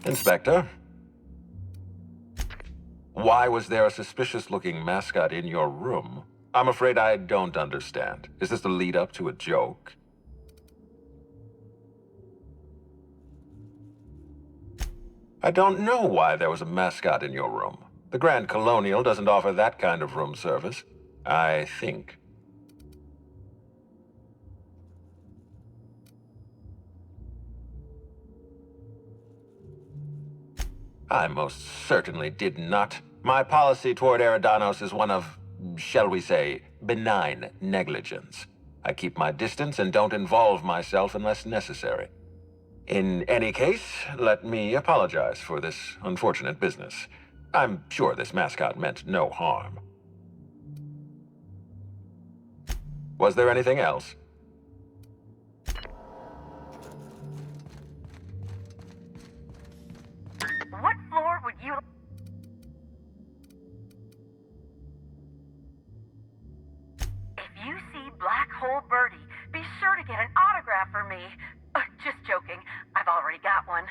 Inspector, why was there a suspicious-looking mascot in your room? I'm afraid I don't understand. Is this the lead-up to a joke? I don't know why there was a mascot in your room. The Grand Colonial doesn't offer that kind of room service, I think. I most certainly did not. My policy toward Eridanos is one of, shall we say, benign negligence. I keep my distance and don't involve myself unless necessary. In any case, let me apologize for this unfortunate business. I'm sure this mascot meant no harm. Was there anything else? What floor would you... If you see Black Hole Birdie, be sure to get an autograph for me. Just joking. I've already got one.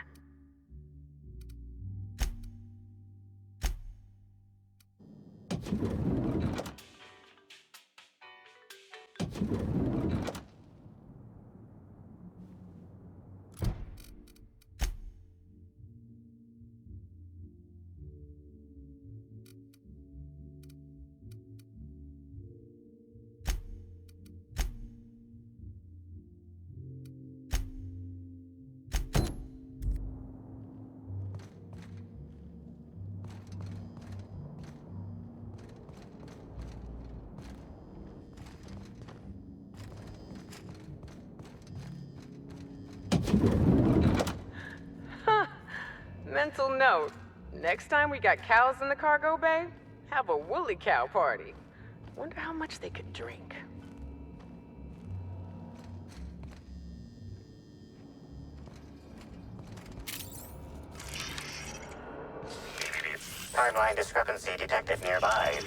Mental note. Next time we got cows in the cargo bay, have a woolly cow party. Wonder how much they could drink. Timeline discrepancy detected nearby.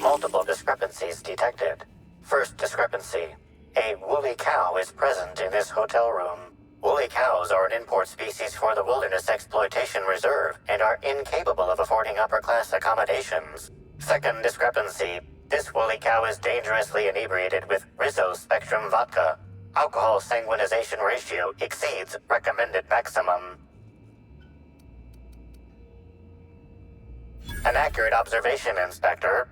Multiple discrepancies detected. First discrepancy. A woolly cow is present in this hotel room. Woolly cows are an import species for the Wilderness Exploitation Reserve and are incapable of affording upper-class accommodations. Second discrepancy. This woolly cow is dangerously inebriated with Rizzo Spectrum vodka. Alcohol sanguinization ratio exceeds recommended maximum. An accurate observation, Inspector.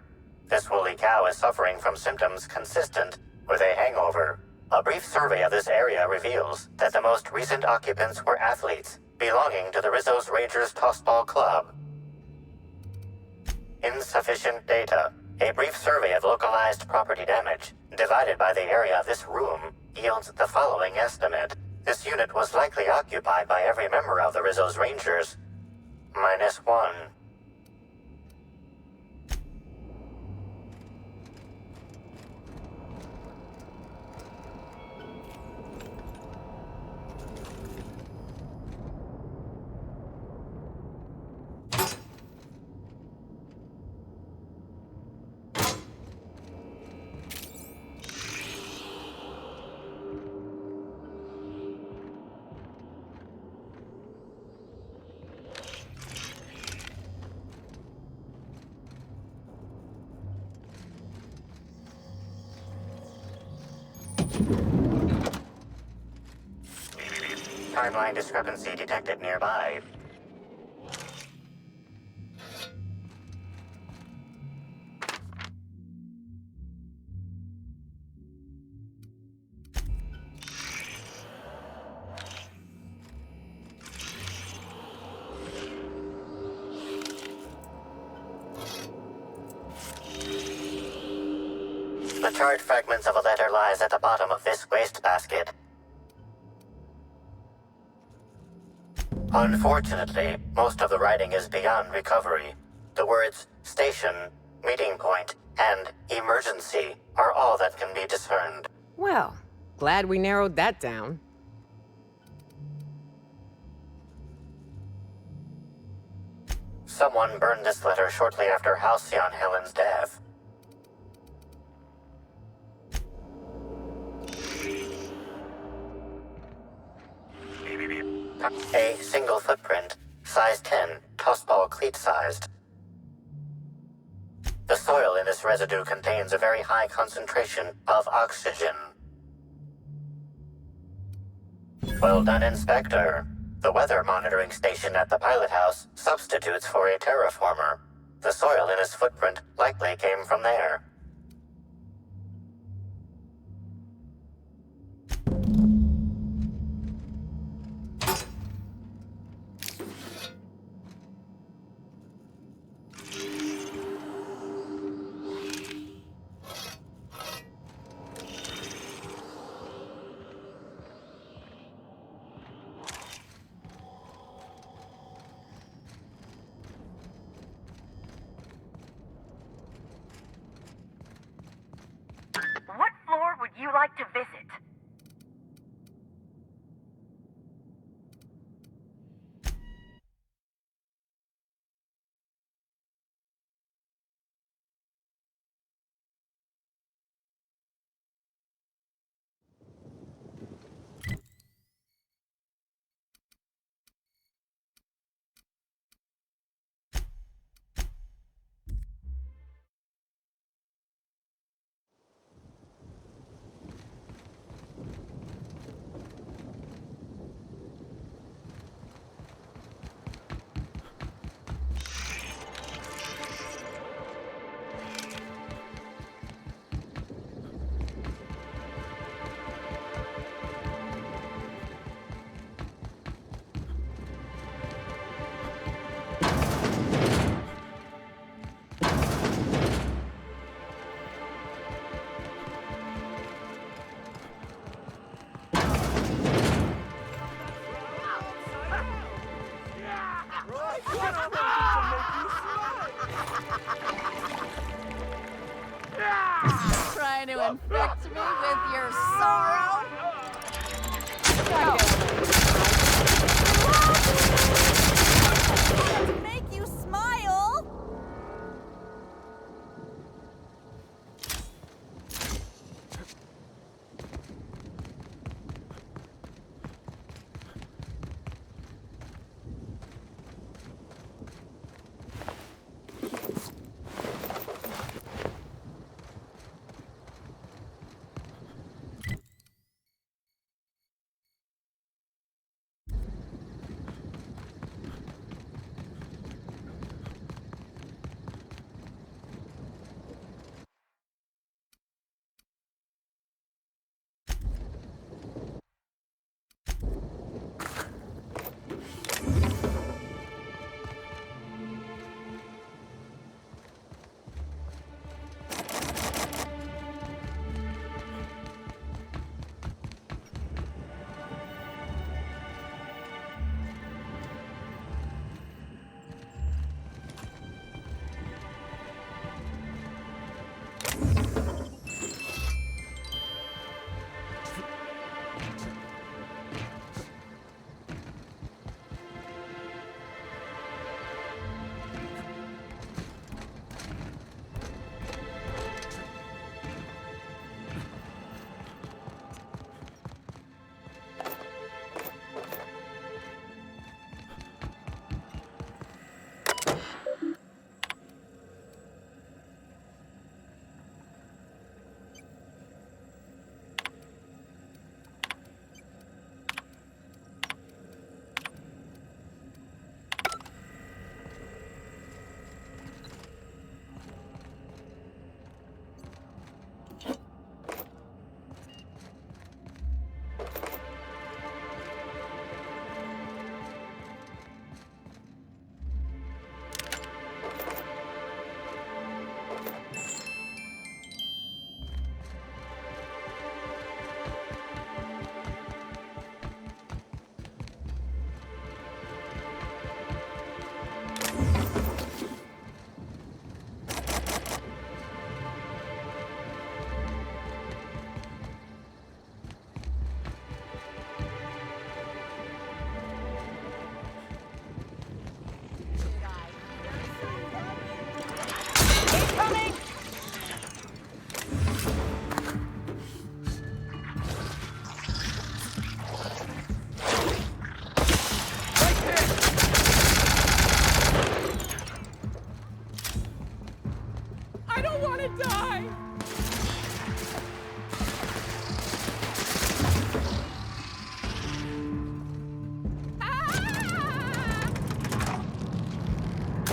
This woolly cow is suffering from symptoms consistent with a hangover. A brief survey of this area reveals that the most recent occupants were athletes belonging to the Rizzo's Rangers Tossball Club. Insufficient data. A brief survey of localized property damage, divided by the area of this room, yields the following estimate. This unit was likely occupied by every member of the Rizzo's Rangers. -1. Timeline discrepancy detected nearby. The charred fragments of a letter lies at the bottom of this wastebasket. Unfortunately, most of the writing is beyond recovery. The words station, meeting point, and emergency are all that can be discerned. Well, glad we narrowed that down. Someone burned this letter shortly after Halcyon Helen's death. A single footprint, size 10, tossball cleat-sized. The soil in this residue contains a very high concentration of oxygen. Well done, Inspector. The weather monitoring station at the pilot house substitutes for a terraformer. The soil in his footprint likely came from there. What floor would you like to visit? Trying to infect me with your sorrow? To make you smile?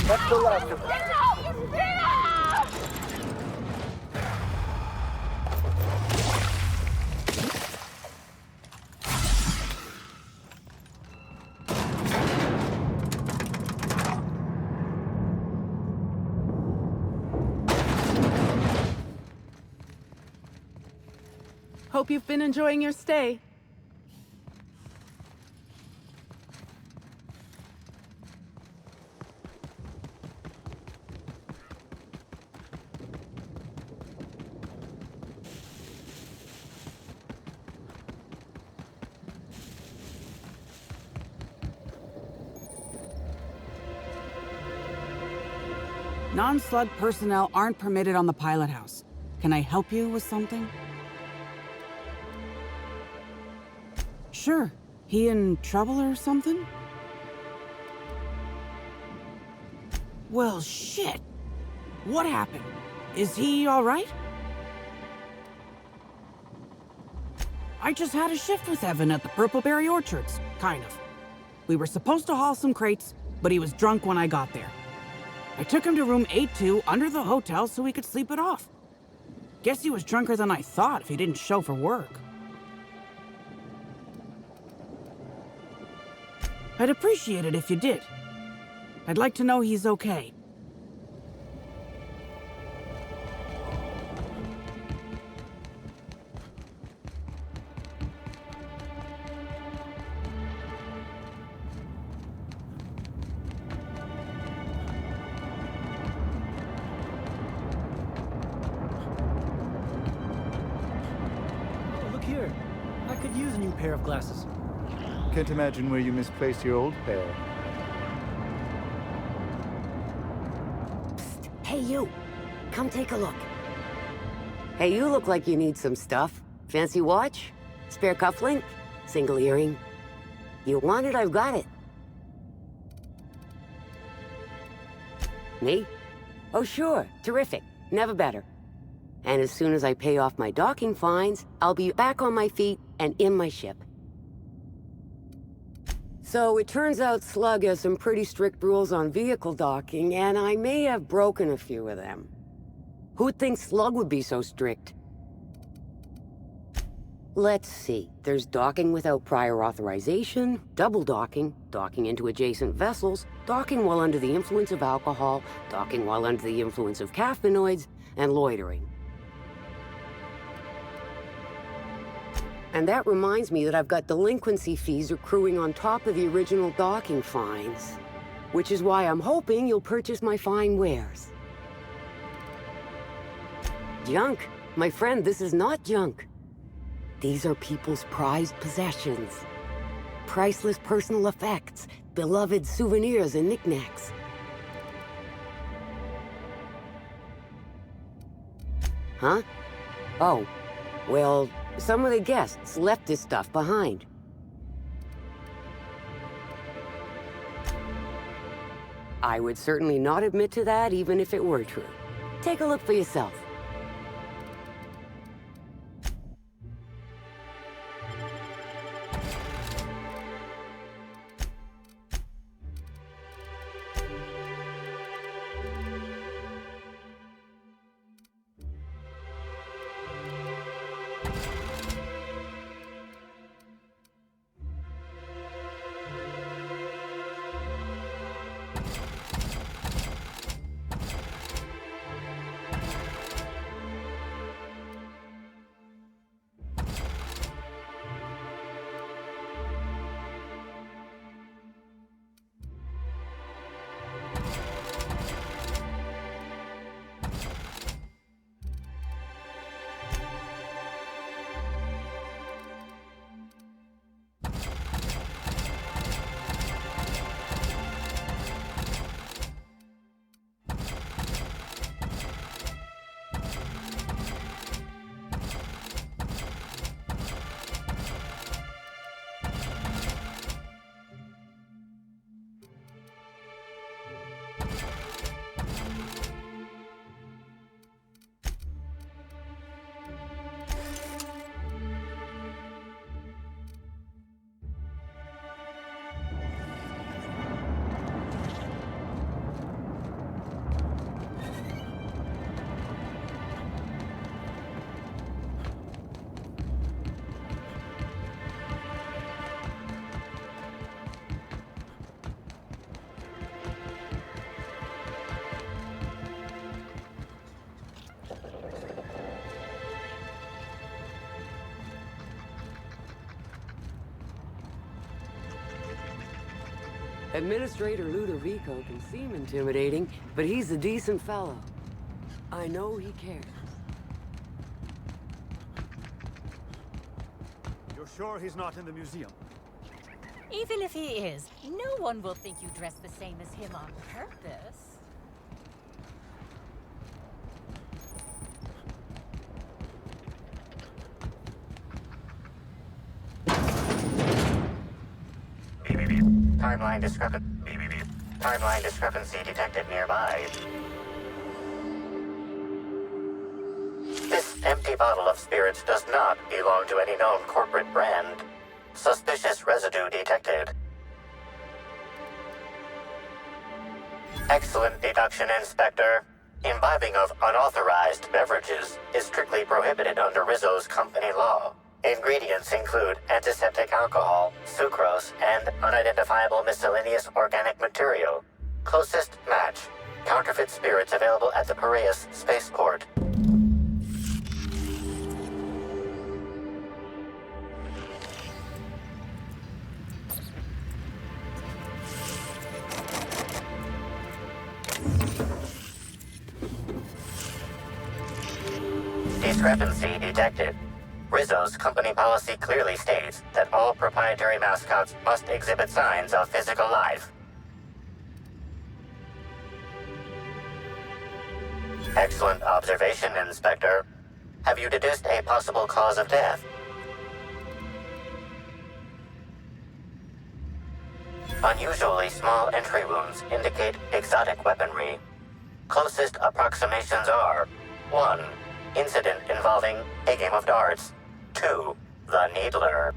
That's the last of them. Hope you've been enjoying your stay. Non-slug personnel aren't permitted on the pilot house. Can I help you with something? Sure. He in trouble or something? Well, shit. What happened? Is he all right? I just had a shift with Evan at the Purpleberry Orchards, kind of. We were supposed to haul some crates, but he was drunk when I got there. I took him to room 82 under the hotel so he could sleep it off. Guess he was drunker than I thought if he didn't show for work. I'd appreciate it if you did. I'd like to know he's okay. Look here. I could use a new pair of glasses. Can't imagine where you misplaced your old pair. Psst. Hey, you. Come take a look. Hey, you look like you need some stuff. Fancy watch? Spare cufflink? Single earring? You want it, I've got it. Me? Oh, sure. Terrific. Never better. And as soon as I pay off my docking fines, I'll be back on my feet and in my ship. So it turns out Slug has some pretty strict rules on vehicle docking, and I may have broken a few of them. Who'd think Slug would be so strict? Let's see. There's docking without prior authorization, double docking, docking into adjacent vessels, docking while under the influence of alcohol, docking while under the influence of caffeinoids, and loitering. And that reminds me that I've got delinquency fees accruing on top of the original docking fines. Which is why I'm hoping you'll purchase my fine wares. Junk? My friend, this is not junk. These are people's prized possessions. Priceless personal effects, beloved souvenirs and knickknacks. Huh? Oh, well, some of the guests left this stuff behind. I would certainly not admit to that even if it were true. Take a look for yourself. Administrator Ludovico can seem intimidating, but he's a decent fellow. I know he cares. You're sure he's not in the museum? Even if he is, no one will think you dress the same as him on purpose. Timeline discrepancy detected nearby. This empty bottle of spirits does not belong to any known corporate brand. Suspicious residue detected. Excellent deduction, Inspector. Imbibing of unauthorized beverages is strictly prohibited under Rizzo's company law. Ingredients include antiseptic alcohol, sucrose, and unidentifiable miscellaneous organic material. Closest match. Counterfeit spirits available at the Piraeus spaceport. Discrepancy detected. Rizzo's company policy clearly states that all proprietary mascots must exhibit signs of physical life. Excellent observation, Inspector. Have you deduced a possible cause of death? Unusually small entry wounds indicate exotic weaponry. Closest approximations are 1. Incident involving a game of darts. 2. The Needler.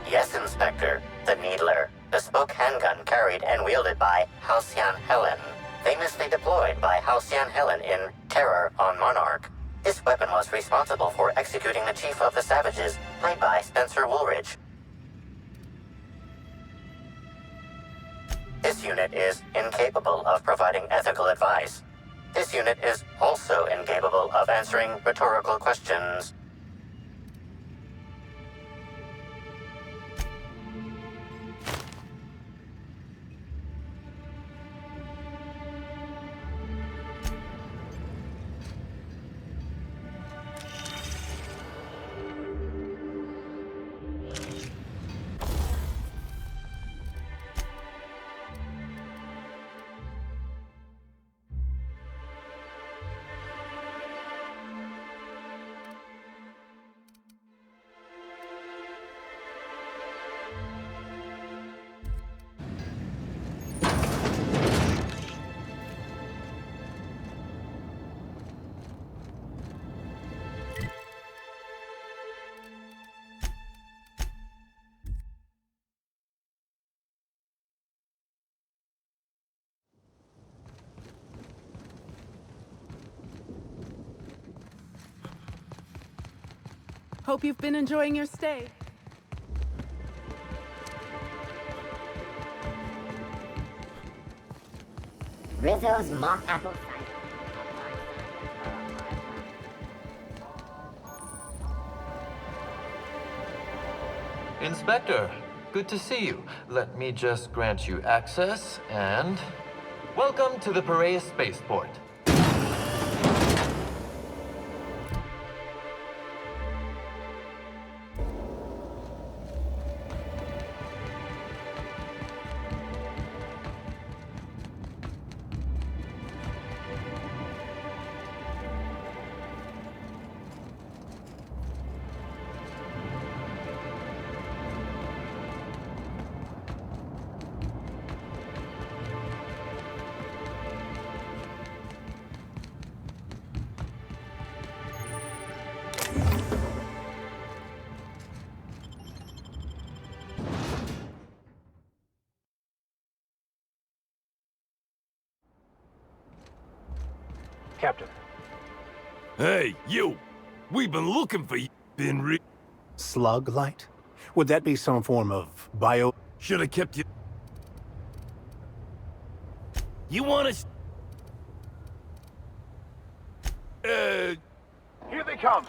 Yes, Inspector. The Needler. Bespoke handgun carried and wielded by Halcyon Helen. Famously deployed by Halcyon Helen in Terror on Monarch. This weapon was responsible for executing the Chief of the Savages, played by Spencer Woolridge. This unit is incapable of providing ethical advice. This unit is also incapable of answering rhetorical questions. Hope you've been enjoying your stay. Rizzo's mock apple cider. Inspector, good to see you. Let me just grant you access and... Welcome to the Piraeus spaceport. Captain. Hey, you! We've been looking for you. Slug light? Would that be some form of bio... Should have kept you... You want us... Here they come!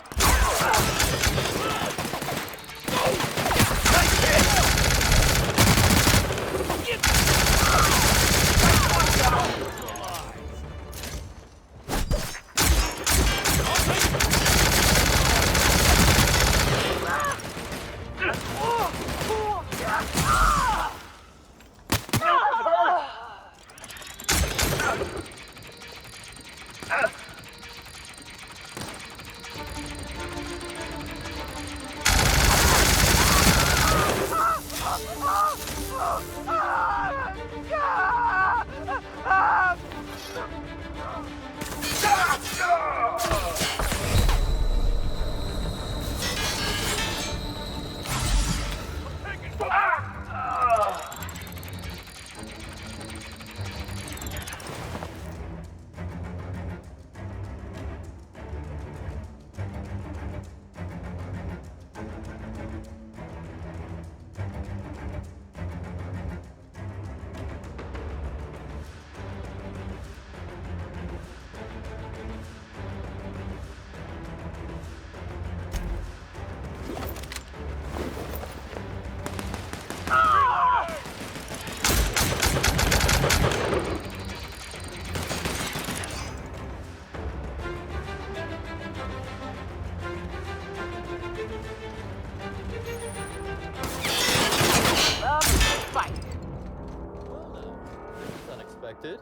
Unexpected.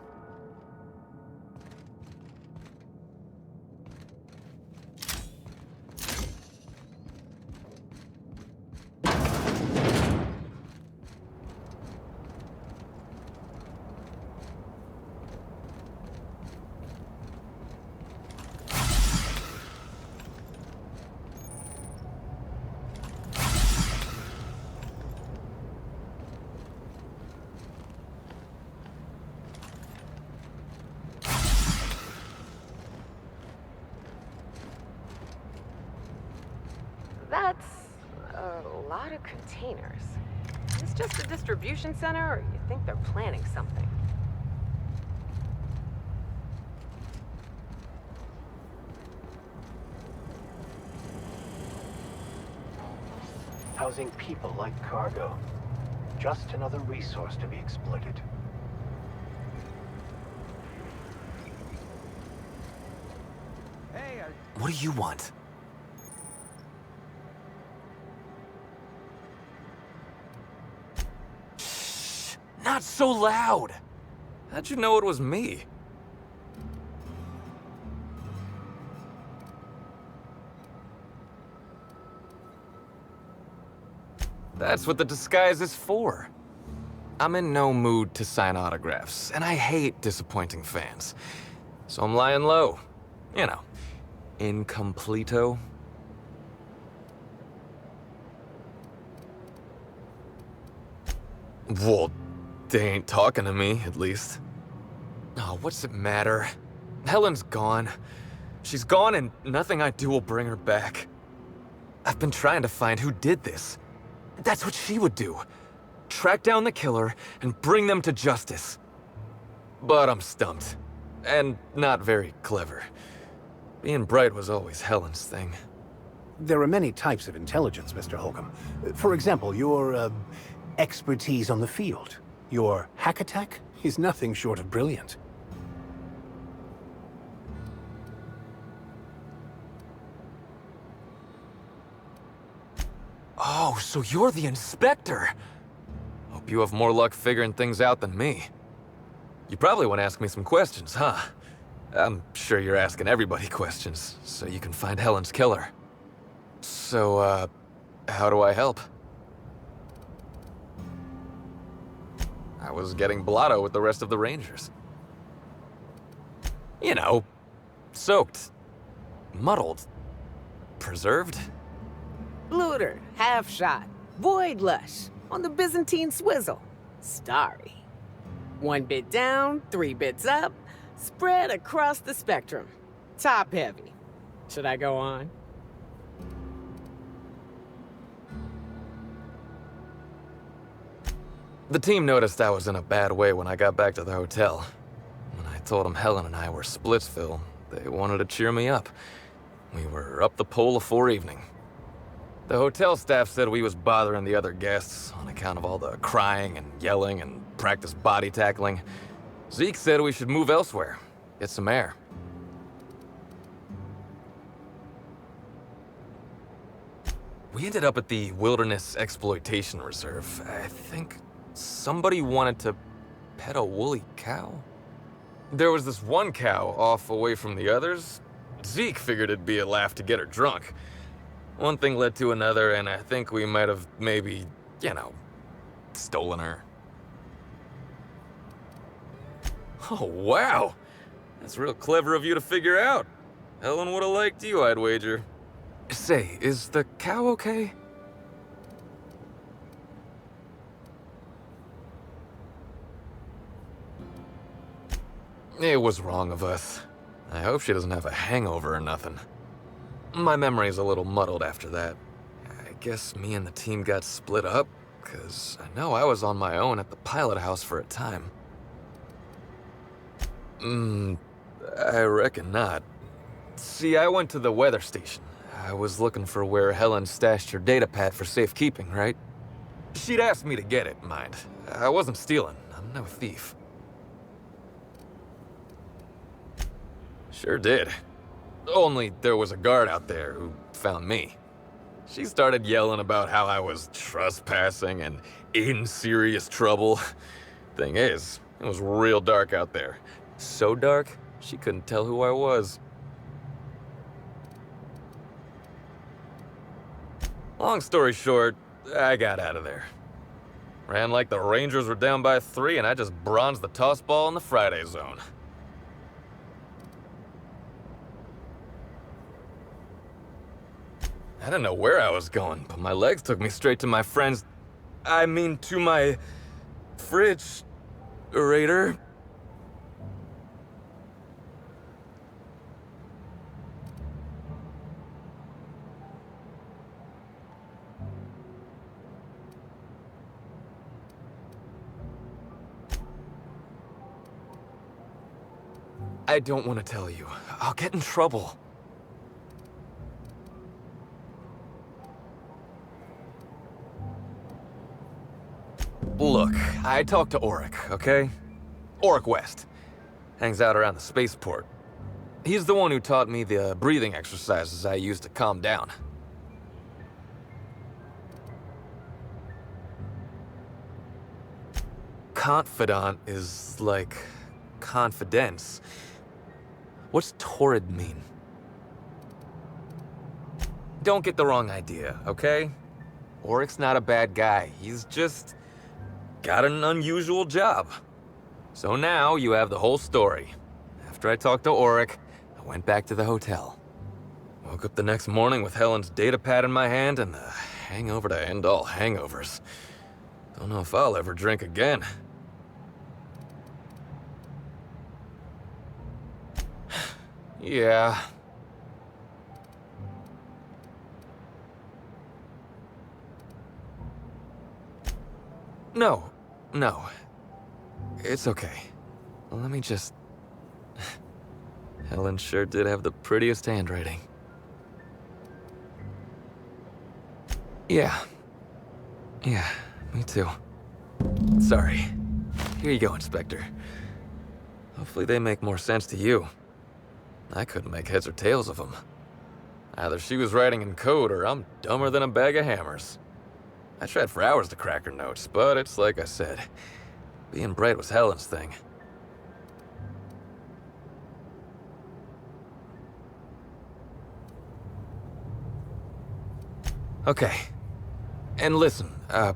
That's a lot of containers. Is this just a distribution center, or you think they're planning something? Housing people like cargo. Just another resource to be exploited. Hey, what do you want? Shh! Not so loud! How'd you know it was me? That's what the disguise is for. I'm in no mood to sign autographs, and I hate disappointing fans. So I'm lying low. You know, incompleto. Well, they ain't talking to me, at least. Oh, what's it matter? Helen's gone. She's gone, and nothing I do will bring her back. I've been trying to find who did this. That's what she would do. Track down the killer and bring them to justice. But I'm stumped. And not very clever. Being bright was always Helen's thing. There are many types of intelligence, Mr. Holcomb. For example, your, expertise on the field. Your hack attack is nothing short of brilliant. Oh, so you're the inspector! Hope you have more luck figuring things out than me. You probably want to ask me some questions, huh? I'm sure you're asking everybody questions, so you can find Helen's killer. So, how do I help? I was getting blotto with the rest of the Rangers. You know, soaked, muddled, preserved. Looter, half shot, void lush, on the Byzantine swizzle, starry. 1 bit down, 3 bits up, spread across the spectrum. Top heavy. Should I go on? The team noticed I was in a bad way when I got back to the hotel. When I told them Helen and I were Splitsville, they wanted to cheer me up. We were up the pole afore evening. The hotel staff said we was bothering the other guests on account of all the crying and yelling and practice body tackling. Zeke said we should move elsewhere, get some air. We ended up at the Wilderness Exploitation Reserve. I think somebody wanted to pet a woolly cow? There was this one cow off away from the others. Zeke figured it'd be a laugh to get her drunk. One thing led to another, and I think we might have maybe, stolen her. Oh, wow! That's real clever of you to figure out. Helen would have liked you, I'd wager. Say, is the cow okay? It was wrong of us. I hope she doesn't have a hangover or nothing. My memory's a little muddled after that. I guess me and the team got split up, because I know I was on my own at the pilot house for a time. I reckon not. See, I went to the weather station. I was looking for where Helen stashed her datapad for safekeeping, right? She'd asked me to get it, mind. I wasn't stealing. I'm no thief. Sure did. Only there was a guard out there who found me. She started yelling about how I was trespassing and in serious trouble. Thing is, it was real dark out there. So dark, she couldn't tell who I was. Long story short, I got out of there. Ran like the Rangers were down by 3, and I just bronzed the Tossball in the Friday zone. I didn't know where I was going, but my legs took me straight to my to my fridge-rator. I don't want to tell you. I'll get in trouble. Look, I talked to Auric, okay? Auric West. Hangs out around the spaceport. He's the one who taught me the breathing exercises I use to calm down. Confidant is like confidence. What's torrid mean? Don't get the wrong idea, okay? Auric's not a bad guy. He's just got an unusual job. So now you have the whole story. After I talked to Auric, I went back to the hotel. Woke up the next morning with Helen's datapad in my hand and the hangover to end all hangovers. Don't know if I'll ever drink again. Yeah. No. It's okay. Let me just... Helen sure did have the prettiest handwriting. Yeah, me too. Sorry. Here you go, Inspector. Hopefully they make more sense to you. I couldn't make heads or tails of them. Either she was writing in code or I'm dumber than a bag of hammers. I tried for hours to crack her notes, but it's like I said. Being bright was Helen's thing. Okay. And listen, I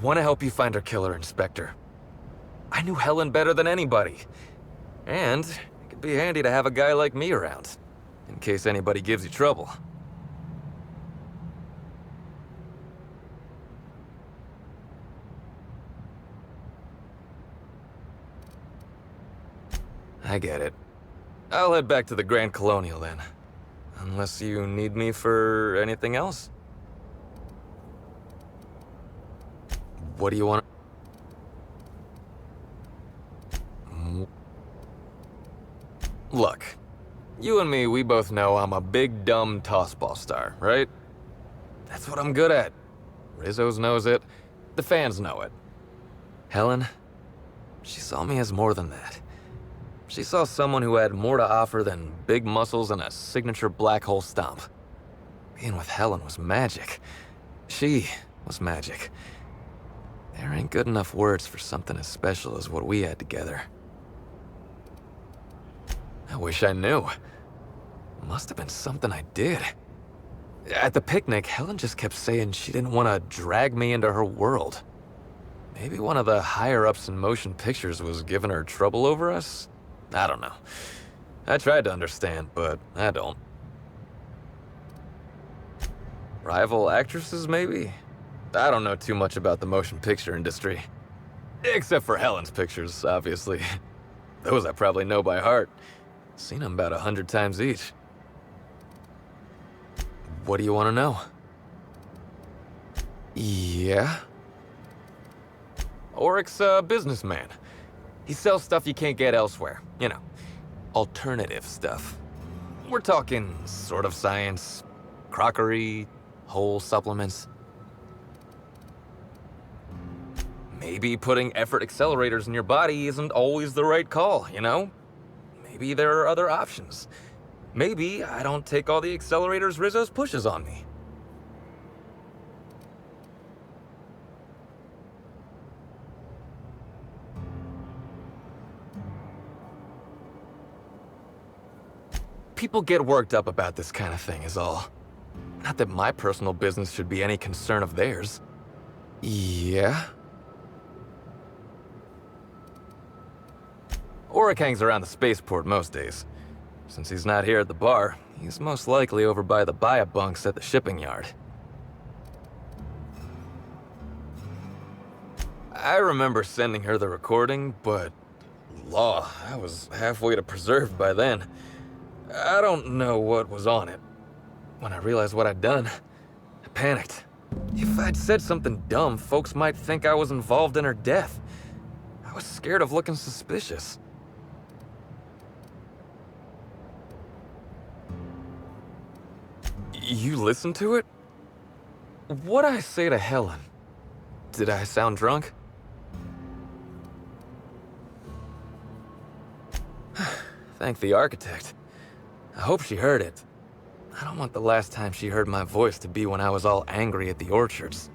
want to help you find her killer, Inspector. I knew Helen better than anybody. And it could be handy to have a guy like me around, in case anybody gives you trouble. I get it. I'll head back to the Grand Colonial then. Unless you need me for anything else? What do you want? Look, You and me, we both know I'm a big, dumb tossball star, right? That's what I'm good at. Rizzo's knows it. The fans know it. Helen, she saw me as more than that. She saw someone who had more to offer than big muscles and a signature black hole stomp. Being with Helen was magic. She was magic. There ain't good enough words for something as special as what we had together. I wish I knew. Must have been something I did. At the picnic, Helen just kept saying she didn't want to drag me into her world. Maybe one of the higher-ups in motion pictures was giving her trouble over us? I don't know. I tried to understand, but I don't. Rival actresses, maybe? I don't know too much about the motion picture industry. Except for Helen's pictures, obviously. Those I probably know by heart. Seen them about 100 times each. What do you want to know? Yeah? Oric's a businessman. He sells stuff you can't get elsewhere. You know, alternative stuff. We're talking sort of science, crockery, whole supplements. Maybe putting effort accelerators in your body isn't always the right call, you know? Maybe there are other options. Maybe I don't take all the accelerators Rizzo's pushes on me. People get worked up about this kind of thing is all. Not that my personal business should be any concern of theirs. Yeah? Oric hangs around the spaceport most days. Since he's not here at the bar, he's most likely over by the buy-up bunks at the shipping yard. I remember sending her the recording, but law, I was halfway to preserved by then. I don't know what was on it. When I realized what I'd done, I panicked. If I'd said something dumb, folks might think I was involved in her death. I was scared of looking suspicious. You listened to it? What'd I say to Helen? Did I sound drunk? Thank the architect. I hope she heard it. I don't want the last time she heard my voice to be when I was all angry at the orchards.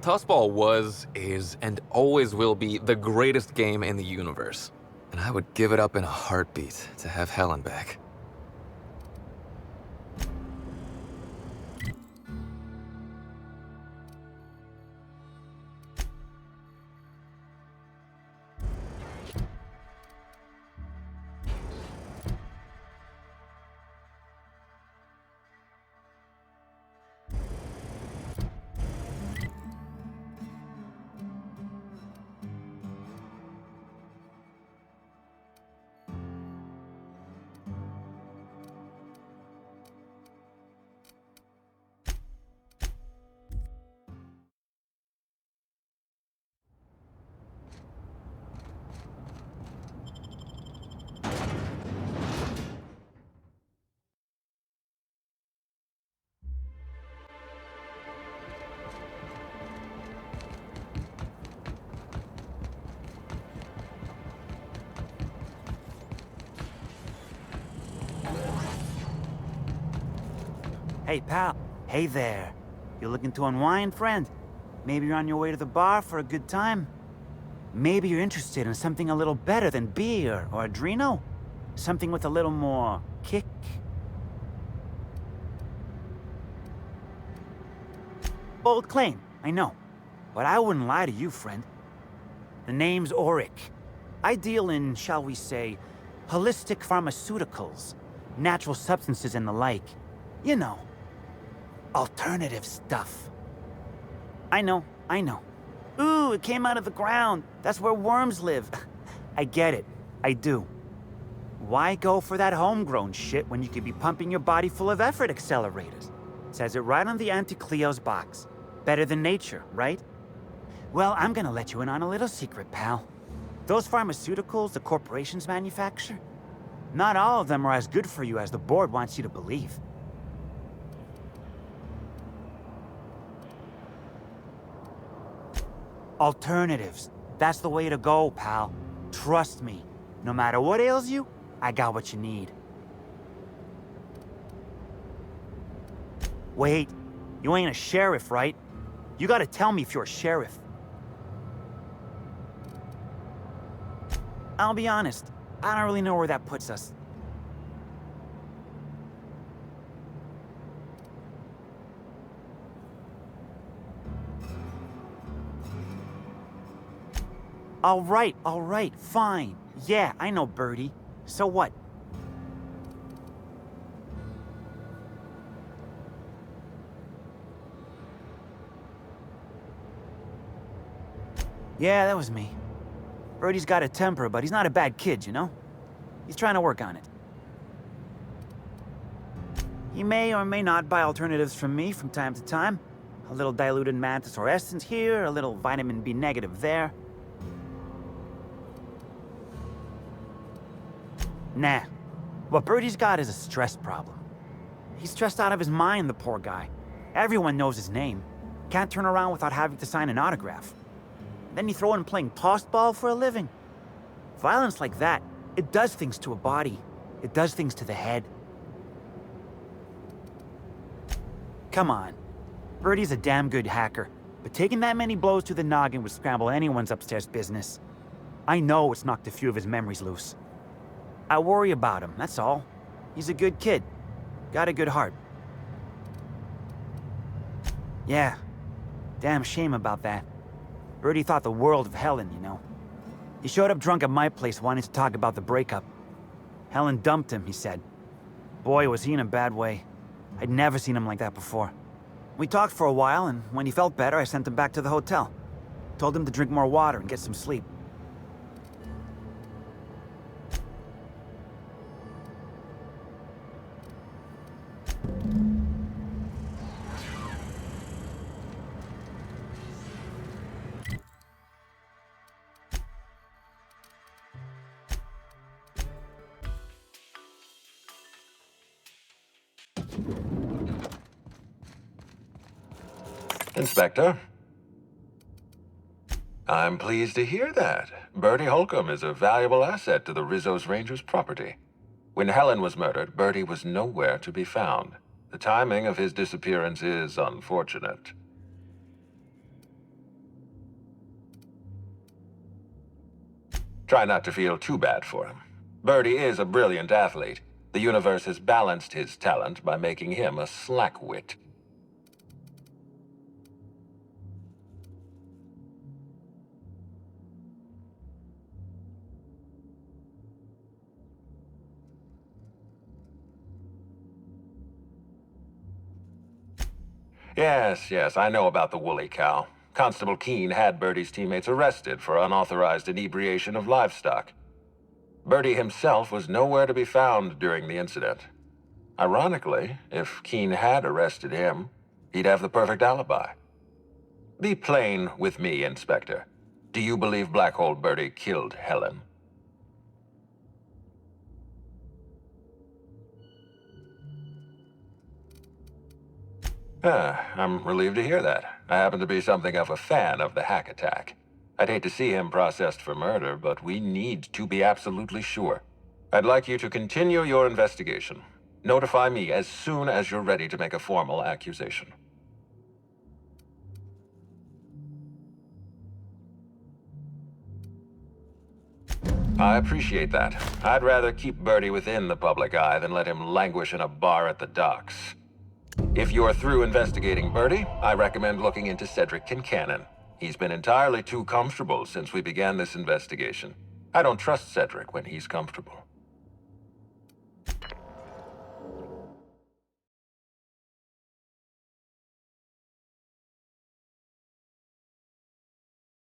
Tossball was, is, and always will be the greatest game in the universe. And I would give it up in a heartbeat to have Helen back. Hey, pal. Hey there. You looking to unwind, friend? Maybe you're on your way to the bar for a good time? Maybe you're interested in something a little better than beer or Adreno? Something with a little more kick? Bold claim, I know. But I wouldn't lie to you, friend. The name's Oric. I deal in, shall we say, holistic pharmaceuticals, natural substances and the like. You know, alternative stuff. I know. Ooh, it came out of the ground. That's where worms live. I get it. I do. Why go for that homegrown shit when you could be pumping your body full of effort accelerators? Says it right on the Anti-Cleo's box. Better than nature, right? Well, I'm gonna let you in on a little secret, pal. Those pharmaceuticals the corporations manufacture, not all of them are as good for you as the board wants you to believe. Alternatives. That's the way to go, pal. Trust me. No matter what ails you, I got what you need. Wait, you ain't a sheriff, right? You gotta tell me if you're a sheriff. I'll be honest, I don't really know where that puts us. All right, fine. Yeah, I know Birdie. So what? Yeah, that was me. Birdie's got a temper, but he's not a bad kid, you know? He's trying to work on it. He may or may not buy alternatives from me from time to time. A little diluted mantis or essence here, a little vitamin B negative there. Nah. What Birdie's got is a stress problem. He's stressed out of his mind, the poor guy. Everyone knows his name. Can't turn around without having to sign an autograph. Then you throw in playing Tossball for a living. Violence like that, it does things to a body. It does things to the head. Come on. Birdie's a damn good hacker, but taking that many blows to the noggin would scramble anyone's upstairs business. I know it's knocked a few of his memories loose. I worry about him, that's all. He's a good kid. Got a good heart. Yeah. Damn shame about that. Birdie thought the world of Helen, you know. He showed up drunk at my place wanting to talk about the breakup. Helen dumped him, he said. Boy, was he in a bad way. I'd never seen him like that before. We talked for a while, and when he felt better, I sent him back to the hotel. Told him to drink more water and get some sleep. Inspector. I'm pleased to hear that. Bertie Holcomb is a valuable asset to the Rizzo's Rangers property. When Helen was murdered, Bertie was nowhere to be found. The timing of his disappearance is unfortunate. Try not to feel too bad for him. Bertie is a brilliant athlete. The universe has balanced his talent by making him a slackwit. Yes, I know about the woolly cow. Constable Keene had Bertie's teammates arrested for unauthorized inebriation of livestock. Bertie himself was nowhere to be found during the incident. Ironically, if Keene had arrested him, he'd have the perfect alibi. Be plain with me, Inspector. Do you believe Black Hole Bertie killed Helen? I'm relieved to hear that. I happen to be something of a fan of the hack attack. I'd hate to see him processed for murder, but we need to be absolutely sure. I'd like you to continue your investigation. Notify me as soon as you're ready to make a formal accusation. I appreciate that. I'd rather keep Bertie within the public eye than let him languish in a bar at the docks. If you're through investigating Bertie, I recommend looking into Cedric Kincannon. He's been entirely too comfortable since we began this investigation. I don't trust Cedric when he's comfortable.